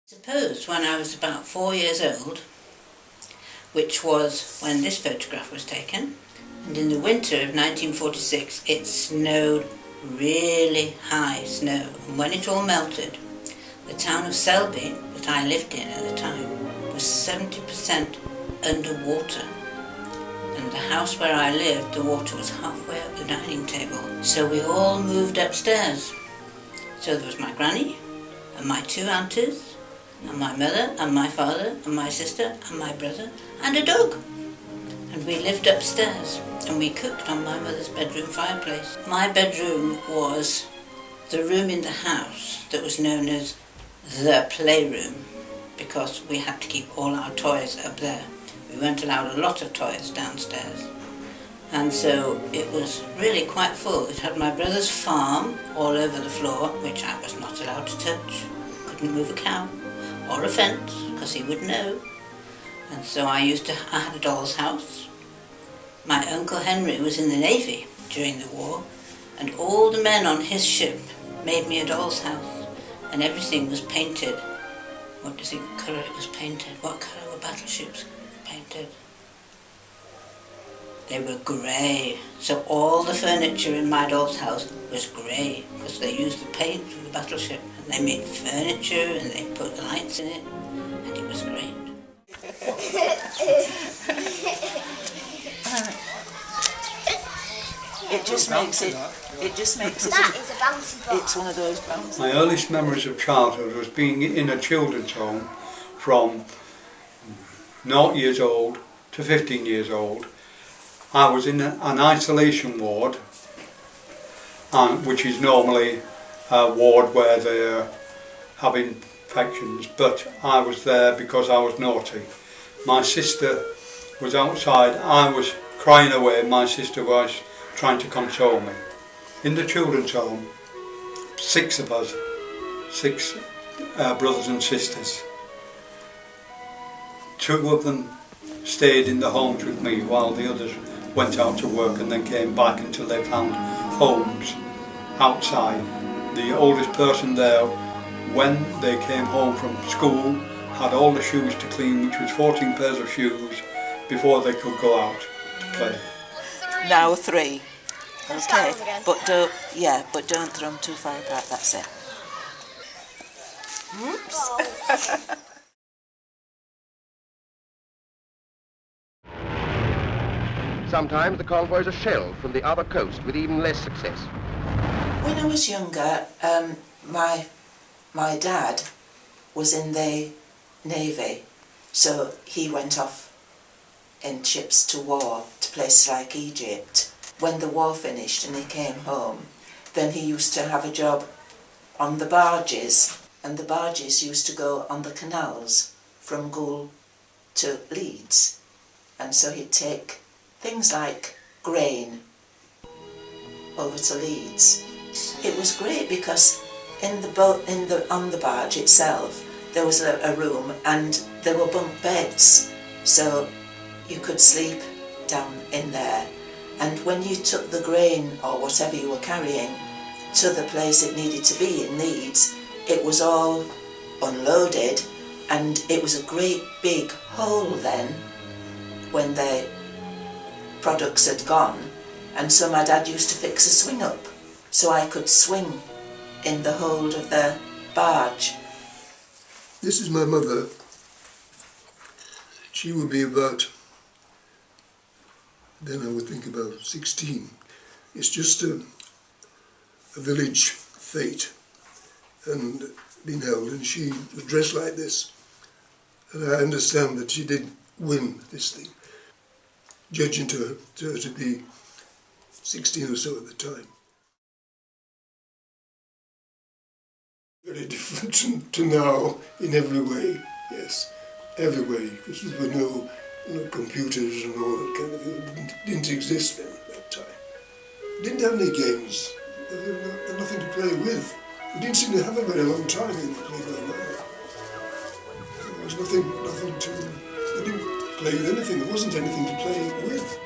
Suppose when I was about 4 years old, which was when this photograph was taken, and in the winter of 1946 it snowed really high snow, and when it all melted, the town of Selby that I lived in at the time was 70% underwater, and the house where I lived, the water was halfway up the dining table. So we all moved upstairs. So there was my granny and my two aunties and my mother and my father and my sister and my brother and a dog. And we lived upstairs and we cooked on my mother's bedroom fireplace. My bedroom was the room in the house that was known as the playroom, because we had to keep all our toys up there. We weren't allowed a lot of toys downstairs. And so it was really quite full. It had my brother's farm all over the floor, which I was not allowed to touch. Couldn't move a cow or a fence, because he would know. And so I had a doll's house. My Uncle Henry was in the Navy during the war, and all the men on his ship made me a doll's house, and everything was painted. What does he colour it was painted? What colour were battleships painted? They were grey. So all the furniture in my doll's house was grey, because they used the paint from the battleship, and they made furniture and they put lights in it, and it was great. It just makes it That is a bouncy ball. it's one of those bouncy. My earliest memories of childhood was being in a children's home from 0 years old to 15 years old. I was in an isolation ward, which is normally a ward where they have infections, but I was there because I was naughty. My sister was outside, I was crying away, my sister was trying to console me. In the children's home, 6 of us, 6 brothers and sisters. 2 of them stayed in the homes with me while the others went out to work and then came back until they found homes outside. The oldest person there, when they came home from school, had all the shoes to clean, which was 14 pairs of shoes, before they could go out to play. Now 3. Okay, but don't throw them too far apart. That's it. Oops. Sometimes the convoys are shelled from the other coast with even less success. When I was younger, my dad was in the Navy, so he went off in ships to war to places like Egypt. When the war finished and he came home, then he used to have a job on the barges, and the barges used to go on the canals from Goole to Leeds, and so he'd take things like grain over to Leeds. It was great because in the boat, on the barge itself, there was a room and there were bunk beds, so you could sleep down in there. And when you took the grain or whatever you were carrying to the place it needed to be in Leeds, it was all unloaded, and it was a great big hole then when the products had gone, and so my dad used to fix a swing up so I could swing in the hold of the barge. This is my mother. She would be about, then I would think about 16. It's just a village fete and been held, and she was dressed like this, and I understand that she did win this thing, judging to her to be 16 or so at the time. Very different to now in every way, yes, every way, because there were no computers and all that kind of thing. It didn't exist then at that time. We didn't have any games. There was nothing to play with. We didn't seem to have a very long time in the playground either. There was nothing to. We didn't play with anything. There wasn't anything to play with.